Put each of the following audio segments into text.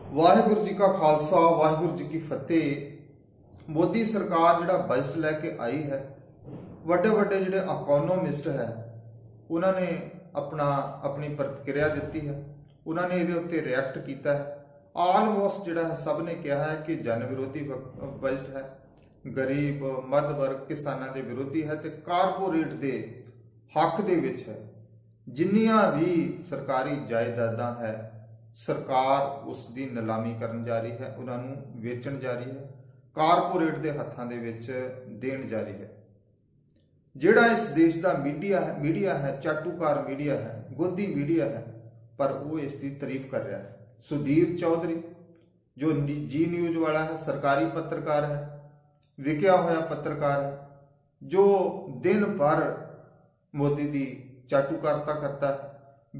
वाहिगुरू जी का खालसा वाहिगुरू जी की फतेह। मोदी सरकार जिहड़ा बजट लैके आई है, वड्डे वड्डे जिहड़े इकोनॉमिस्ट है उन्होंने अपनी प्रतिक्रिया दी है, उन्होंने ये उत्ते रिएक्ट किया है। आलमोस्ट जिहड़ा सब ने कहा है कि जन विरोधी बजट है, गरीब मध्य वर्ग किसानों के विरोधी है, तो कारपोरेट के हक दे विच है। जिन्नियां भी सरकारी जायदादां है सरकार उसकी नीलामी करन जा रही है, उन्होंने वेचण जा रही है, कारपोरेट के हत्थां दे विच देण जा रही है। जिहड़ा इस देश का मीडिया है चाटूकार मीडिया है, गोदी मीडिया है, पर वो इसकी तारीफ कर रहा है। सुधीर चौधरी जो जी न्यूज वाला है, सरकारी पत्रकार है, विकिया होया पत्रकार है, जो दिन भर मोदी की चाटूकारता करता है,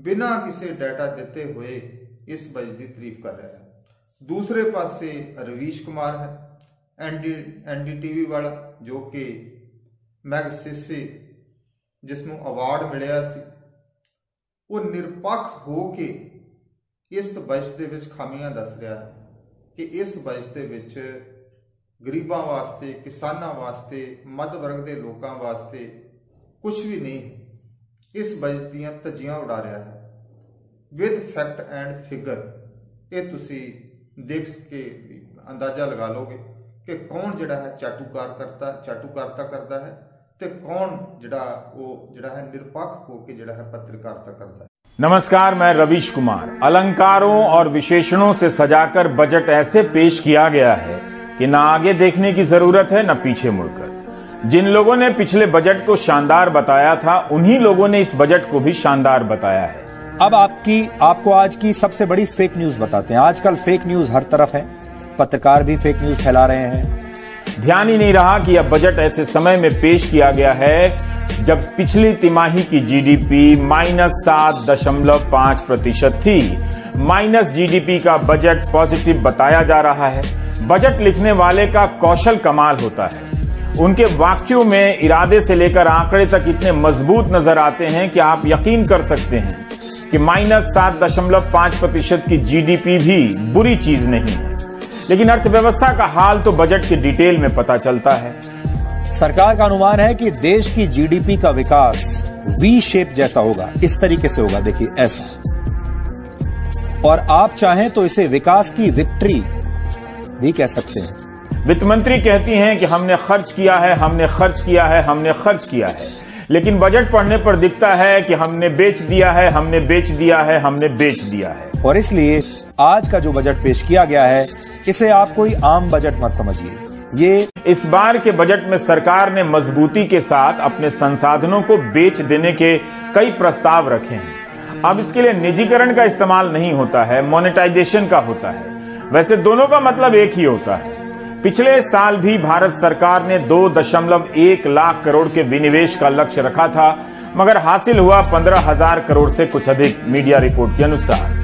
बिना किसी डाटा देते हुए इस बजट की तारीफ कर रहा है। दूसरे पासे रवीश कुमार है एनडीटीवी वाला, जो कि मैगसेसे जिसनों अवार्ड मिलिया सी, वो निरपक्ष हो के इस बजट दे विच खामियां दस रहा है कि इस बजट दे विच गरीबां वास्ते, किसानां वास्ते, मध्य वर्ग के लोगों वास्ते कुछ भी नहीं। इस बजट दीयां धज्जियां उड़ा रहा है विद फैक्ट एंड फिगर। ये तुसी देख के अंदाजा लगा लोगे कि कौन जिहड़ा है चाटूकारता करता है ते कौन जिहड़ा है निरपक्ष होकर जिहड़ा है पत्रकारिता करता है। नमस्कार, मैं रवीश कुमार। अलंकारों और विशेषणों से सजाकर बजट ऐसे पेश किया गया है कि ना आगे देखने की जरूरत है, ना पीछे मुड़कर। जिन लोगों ने पिछले बजट को शानदार बताया था, उन्हीं लोगों ने इस बजट को भी शानदार बताया है। अब आपको आज की सबसे बड़ी फेक न्यूज बताते हैं। आजकल फेक न्यूज हर तरफ है, पत्रकार भी फेक न्यूज फैला रहे हैं। ध्यान ही नहीं रहा कि यह बजट ऐसे समय में पेश किया गया है जब पिछली तिमाही की जीडीपी -7.5% थी। माइनस जीडीपी का बजट पॉजिटिव बताया जा रहा है। बजट लिखने वाले का कौशल कमाल होता है। उनके वाक्यों में इरादे से लेकर आंकड़े तक इतने मजबूत नजर आते हैं कि आप यकीन कर सकते हैं कि -7.5% की जीडीपी भी बुरी चीज नहीं है। लेकिन अर्थव्यवस्था का हाल तो बजट के डिटेल में पता चलता है। सरकार का अनुमान है कि देश की जीडीपी का विकास वी शेप जैसा होगा, इस तरीके से होगा, देखिए ऐसा। और आप चाहें तो इसे विकास की विक्ट्री भी कह सकते हैं। वित्त मंत्री कहती हैं कि हमने खर्च किया है, हमने खर्च किया है, हमने खर्च किया है, लेकिन बजट पढ़ने पर दिखता है कि हमने बेच दिया है, हमने बेच दिया है, हमने बेच दिया है। और इसलिए आज का जो बजट पेश किया गया है, इसे आप कोई आम बजट मत समझिए। ये इस बार के बजट में सरकार ने मजबूती के साथ अपने संसाधनों को बेच देने के कई प्रस्ताव रखे हैं। अब इसके लिए निजीकरण का इस्तेमाल नहीं होता है, मोनेटाइजेशन का होता है। वैसे दोनों का मतलब एक ही होता है। पिछले साल भी भारत सरकार ने 2.1 लाख करोड़ के विनिवेश का लक्ष्य रखा था, मगर हासिल हुआ 15,000 करोड़ से कुछ अधिक, मीडिया रिपोर्ट के अनुसार।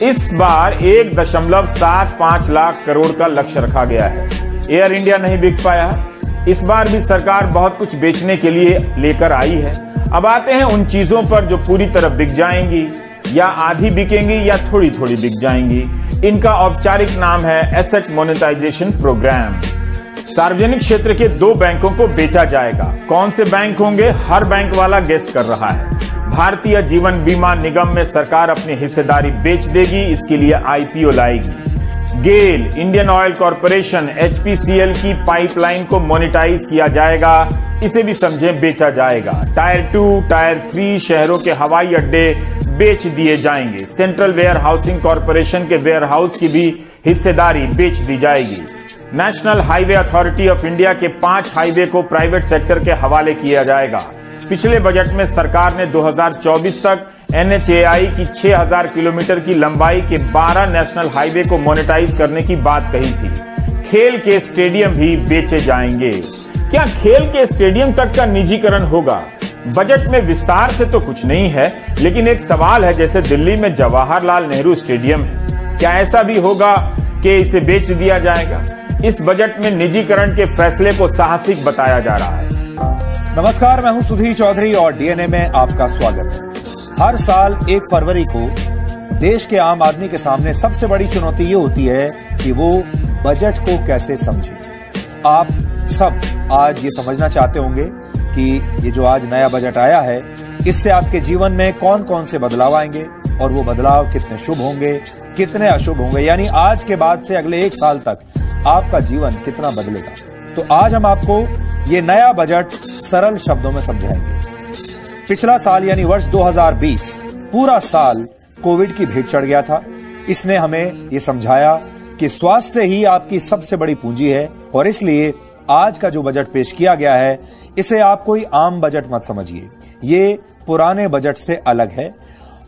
इस बार 1.75 लाख करोड़ का लक्ष्य रखा गया है। एयर इंडिया नहीं बिक पाया। इस बार भी सरकार बहुत कुछ बेचने के लिए लेकर आई है। अब आते हैं उन चीजों पर जो पूरी तरह बिक जाएंगी, या आधी बिकेंगी, या थोड़ी थोड़ी बिक जाएंगी। इनका औपचारिक नाम है एसेट मोनेटाइजेशन प्रोग्राम। सार्वजनिक क्षेत्र के 2 बैंकों को बेचा जाएगा। कौन से बैंक होंगे, हर बैंक वाला गेस कर रहा है। भारतीय जीवन बीमा निगम में सरकार अपनी हिस्सेदारी बेच देगी, इसके लिए आईपीओ लाएगी। गेल, इंडियन ऑयल कॉर्पोरेशन, एचपीसीएल की पाइपलाइन को मोनेटाइज किया जाएगा, इसे भी समझें बेचा जाएगा। टायर 2, टायर 3 शहरों के हवाई अड्डे बेच दिए जाएंगे। सेंट्रल वेयर हाउसिंग कॉर्पोरेशन के वेयर हाउस की भी हिस्सेदारी बेच दी जाएगी। National highway authority of India के 5 हाईवे को प्राइवेट सेक्टर के हवाले किया जाएगा। पिछले बजट में सरकार ने 2024 तक एनएचएआई की 6000 किलोमीटर की लंबाई के 12 नेशनल हाईवे को मोनेटाइज करने की बात कही थी। खेल के स्टेडियम भी बेचे जाएंगे। क्या खेल के स्टेडियम तक का निजीकरण होगा? बजट में विस्तार से तो कुछ नहीं है, लेकिन एक सवाल है, जैसे दिल्ली में जवाहरलाल नेहरू स्टेडियम है, क्या ऐसा भी होगा कि इसे बेच दिया जाएगा? इस बजट में निजीकरण के फैसले को साहसिक बताया जा रहा है। नमस्कार, मैं हूं सुधीर चौधरी और डीएनए में आपका स्वागत है। हर साल 1 फरवरी को देश के आम आदमी के सामने सबसे बड़ी चुनौती ये होती है कि वो बजट को कैसे समझे। आप सब आज ये समझना चाहते होंगे कि ये जो आज नया बजट आया है, इससे आपके जीवन में कौन कौन से बदलाव आएंगे और वो बदलाव कितने शुभ होंगे, कितने अशुभ होंगे, यानी आज के बाद से अगले 1 साल तक आपका जीवन कितना बदलेगा। तो आज हम आपको ये नया बजट सरल शब्दों में समझाएंगे। पिछला साल यानी वर्ष 2020 पूरा साल कोविड की भेंट चढ़ गया था। इसने हमें ये समझाया कि स्वास्थ्य ही आपकी सबसे बड़ी पूंजी है और इसलिए आज का जो बजट पेश किया गया है, इसे आप कोई आम बजट मत समझिए। ये पुराने बजट से अलग है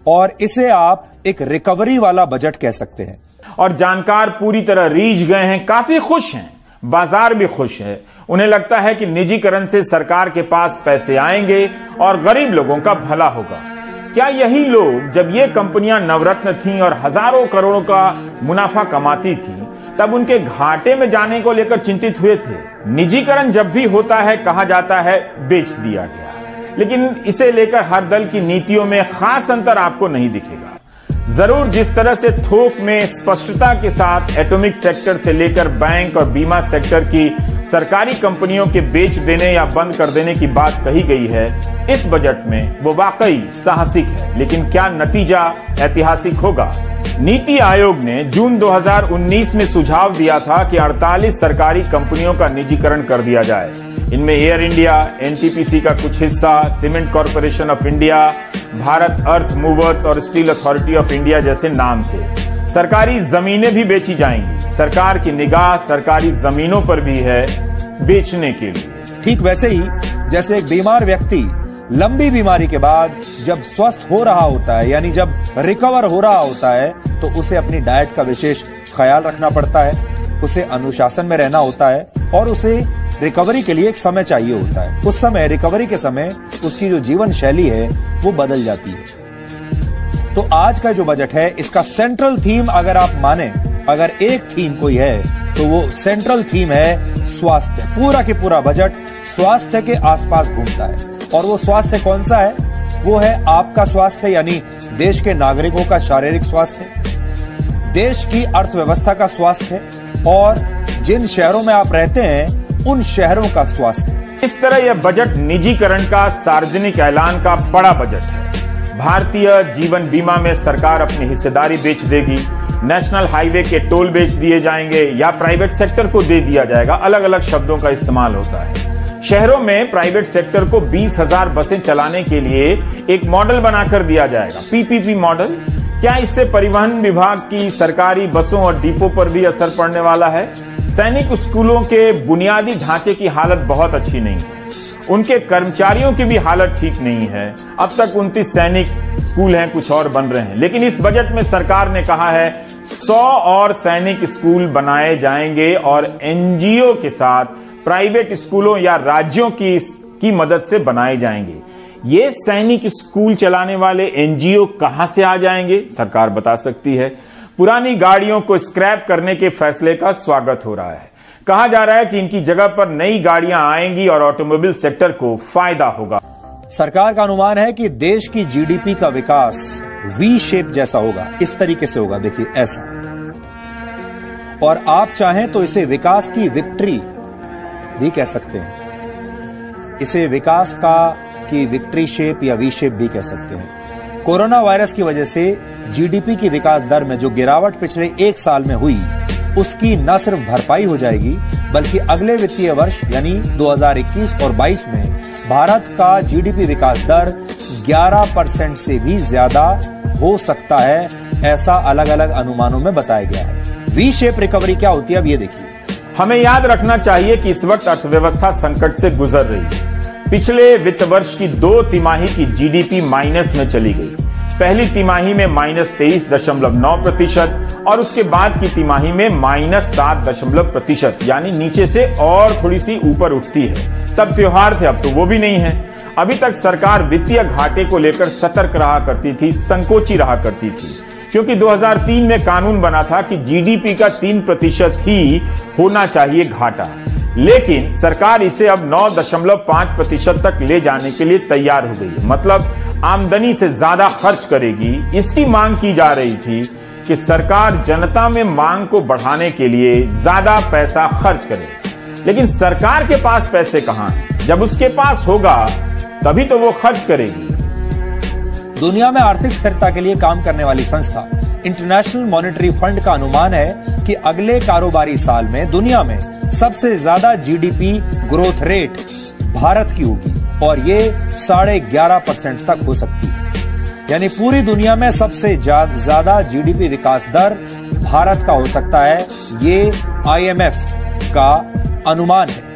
और इसे आप एक रिकवरी वाला बजट कह सकते हैं। और जानकार पूरी तरह रीझ गए हैं, काफी खुश हैं, बाजार भी खुश है। उन्हें लगता है कि निजीकरण से सरकार के पास पैसे आएंगे और गरीब लोगों का भला होगा। क्या यही लोग जब ये कंपनियां नवरत्न थीं और हजारों करोड़ों का मुनाफा कमाती थीं, तब उनके घाटे में जाने को लेकर चिंतित हुए थे? निजीकरण जब भी होता है कहा जाता है बेच दिया गया, लेकिन इसे लेकर हर दल की नीतियों में खास अंतर आपको नहीं दिखेगा। जरूर जिस तरह से थोक में स्पष्टता के साथ एटॉमिक सेक्टर से लेकर बैंक और बीमा सेक्टर की सरकारी कंपनियों के बेच देने या बंद कर देने की बात कही गई है, इस बजट में वो वाकई साहसिक है, लेकिन क्या नतीजा ऐतिहासिक होगा? नीति आयोग ने जून 2019 में सुझाव दिया था कि 48 सरकारी कंपनियों का निजीकरण कर दिया जाए। इनमें एयर इंडिया, एनटीपीसी का कुछ हिस्सा, cement corporation of India, Bharat earth movers और स्टील अथॉरिटी ऑफ इंडिया जैसे नाम थे। सरकारी जमीनें भी बेची जाएंगी। सरकार की निगाह सरकारी जमीनों पर भी है बेचने के लिए। ठीक वैसे ही जैसे एक बीमार व्यक्ति लंबी बीमारी के बाद जब स्वस्थ हो रहा होता है, यानी जब रिकवर हो रहा होता है, तो उसे अपनी डाइट का विशेष ख्याल रखना पड़ता है, उसे अनुशासन में रहना होता है और उसे रिकवरी के लिए एक समय चाहिए होता है। उस समय, रिकवरी के समय, उसकी जो जीवन शैली है वो बदल जाती है। तो आज का जो बजट है, इसका सेंट्रल थीम अगर आप माने, अगर एक थीम कोई है तो वो सेंट्रल थीम है स्वास्थ्य। पूरा के पूरा बजट स्वास्थ्य के आसपास घूमता है। और वो स्वास्थ्य कौन सा है? वो है आपका स्वास्थ्य, यानी देश के नागरिकों का शारीरिक स्वास्थ्य, देश की अर्थव्यवस्था का स्वास्थ्य और जिन शहरों में आप रहते हैं उन शहरों का स्वास्थ्य। इस तरह यह बजट निजीकरण का सार्वजनिक ऐलान का बड़ा बजट है। भारतीय जीवन बीमा में सरकार अपनी हिस्सेदारी बेच देगी, नेशनल हाईवे के टोल बेच दिए जाएंगे या प्राइवेट सेक्टर को दे दिया जाएगा। अलग अलग शब्दों का इस्तेमाल होता है। शहरों में प्राइवेट सेक्टर को 20,000 बसें चलाने के लिए एक मॉडल बनाकर दिया जाएगा, पीपीपी मॉडल। क्या इससे परिवहन विभाग की सरकारी बसों और डिपो पर भी असर पड़ने वाला है? सैनिक स्कूलों के बुनियादी ढांचे की हालत बहुत अच्छी नहीं है, उनके कर्मचारियों की भी हालत ठीक नहीं है। अब तक 29 सैनिक स्कूल हैं, कुछ और बन रहे हैं, लेकिन इस बजट में सरकार ने कहा है 100 और सैनिक स्कूल बनाए जाएंगे और एनजीओ के साथ प्राइवेट स्कूलों या राज्यों की मदद से बनाए जाएंगे। ये सैनिक स्कूल चलाने वाले एनजीओ कहां से आ जाएंगे, सरकार बता सकती है। पुरानी गाड़ियों को स्क्रैप करने के फैसले का स्वागत हो रहा है। कहा जा रहा है कि इनकी जगह पर नई गाड़ियां आएंगी और ऑटोमोबाइल सेक्टर को फायदा होगा। सरकार का अनुमान है कि देश की जीडीपी का विकास वी शेप जैसा होगा, इस तरीके से होगा, देखिए ऐसा। और आप चाहें तो इसे विकास की विक्ट्री भी कह सकते हैं। इसे विकास की विक्ट्री शेप या वी शेप भी कह सकते हैं। कोरोना वायरस की वजह से जीडीपी की विकास दर में जो गिरावट पिछले 1 साल में हुई, उसकी न सिर्फ भरपाई हो जाएगी, बल्कि अगले वित्तीय वर्ष यानी 2021 और 22 में भारत का जीडीपी विकास दर 11% से भी ज्यादा हो सकता है, ऐसा अलग अलग अनुमानों में बताया गया है। वी शेप रिकवरी क्या होती है, अब ये देखिए। हमें याद रखना चाहिए कि इस वक्त अर्थव्यवस्था संकट से गुजर रही है। पिछले वित्त वर्ष की 2 तिमाही की जीडीपी माइनस में चली गई। पहली तिमाही में -23.9% और उसके बाद की तिमाही में -7%, यानी नीचे से और थोड़ी सी ऊपर उठती है। तब त्योहार थे, अब तो वो भी नहीं है। अभी तक सरकार वित्तीय घाटे को लेकर सतर्क रहा करती थी, संकोची रहा करती थी, क्योंकि 2003 में कानून बना था कि जीडीपी का 3% ही होना चाहिए घाटा। लेकिन सरकार इसे अब 9.5% तक ले जाने के लिए तैयार हो गई है। मतलब आमदनी से ज्यादा खर्च करेगी। इसकी मांग की जा रही थी कि सरकार जनता में मांग को बढ़ाने के लिए ज्यादा पैसा खर्च करे, लेकिन सरकार के पास पैसे कहां हैं? जब उसके पास होगा तभी तो वो खर्च करेगी। दुनिया में आर्थिक स्थिरता के लिए काम करने वाली संस्था इंटरनेशनल मॉनेटरी फंड का अनुमान है कि अगले कारोबारी साल में दुनिया में सबसे ज्यादा जीडीपी ग्रोथ रेट भारत की होगी और ये 11.5% तक हो सकती है। यानी पूरी दुनिया में सबसे ज्यादा जीडीपी विकास दर भारत का हो सकता है, ये IMF का अनुमान है।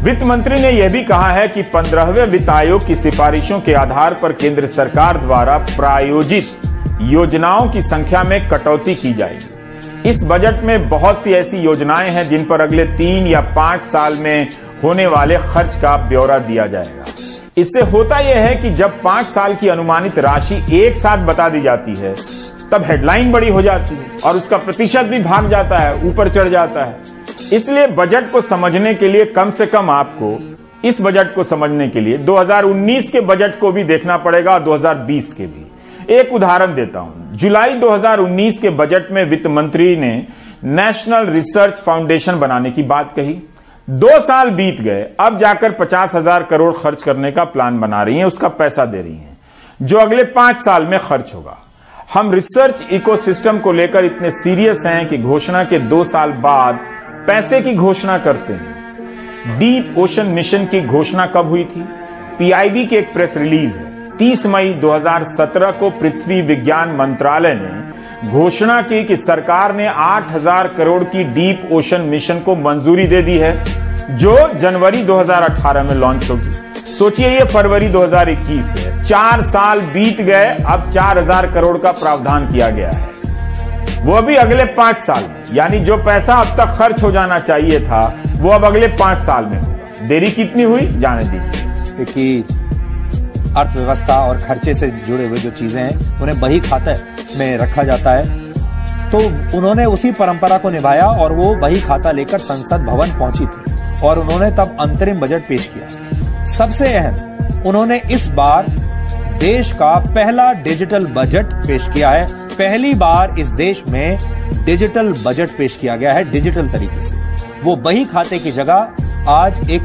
वित्त मंत्री ने यह भी कहा है कि 15वें वित्त आयोग की सिफारिशों के आधार पर केंद्र सरकार द्वारा प्रायोजित योजनाओं की संख्या में कटौती की जाएगी। इस बजट में बहुत सी ऐसी योजनाएं हैं जिन पर अगले 3 या 5 साल में होने वाले खर्च का ब्यौरा दिया जाएगा। इससे होता यह है कि जब 5 साल की अनुमानित राशि एक साथ बता दी जाती है तब हेडलाइन बड़ी हो जाती है और उसका प्रतिशत भी भाग जाता है, ऊपर चढ़ जाता है। इसलिए बजट को समझने के लिए कम से कम आपको इस बजट को समझने के लिए 2019 के बजट को भी देखना पड़ेगा और 2020 के भी। एक उदाहरण देता हूं। जुलाई 2019 के बजट में वित्त मंत्री ने नेशनल रिसर्च फाउंडेशन बनाने की बात कही। 2 साल बीत गए, अब जाकर 50,000 करोड़ खर्च करने का प्लान बना रही हैं, उसका पैसा दे रही हैं, जो अगले 5 साल में खर्च होगा। हम रिसर्च इकोसिस्टम को लेकर इतने सीरियस हैं कि घोषणा के 2 साल बाद पैसे की घोषणा करते हैं। डीप ओशन मिशन की घोषणा कब हुई थी? PIB की एक प्रेस रिलीज है। 30 मई 2017 को पृथ्वी विज्ञान मंत्रालय ने घोषणा की कि सरकार ने 8,000 करोड़ की डीप ओशन मिशन को मंजूरी दे दी है, जो जनवरी 2018 में लॉन्च होगी। सोचिए, ये फरवरी 2021 है। 4 साल बीत गए, अब 4,000 करोड़ का प्रावधान किया गया है, वो भी अगले 5 साल में। यानी जो पैसा अब तक खर्च हो जाना चाहिए था वो अब अगले 5 साल में होगा। देरी कितनी हुई जाने दीजिए। कि अर्थव्यवस्था और खर्चे से जुड़े हुए जो चीजें हैं उन्हें बही खाते में रखा जाता है, तो उन्होंने उसी परंपरा को निभाया और वो बही खाता लेकर संसद भवन पहुंची थी और उन्होंने तब अंतरिम बजट पेश किया। सबसे अहम, उन्होंने इस बार देश का पहला डिजिटल बजट पेश किया है। पहली बार इस देश में डिजिटल बजट पेश किया गया है, डिजिटल तरीके से। वो बही खाते की जगह आज एक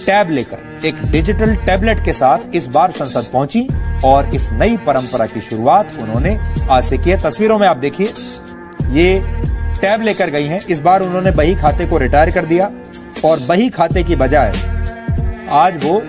टैब लेकर, एक डिजिटल टैबलेट के साथ इस बार संसद पहुंची और इस नई परंपरा की शुरुआत उन्होंने आज से की है। तस्वीरों में आप देखिए, ये टैब लेकर गई हैं। इस बार उन्होंने बही खाते को रिटायर कर दिया और बही खाते की बजाय आज वो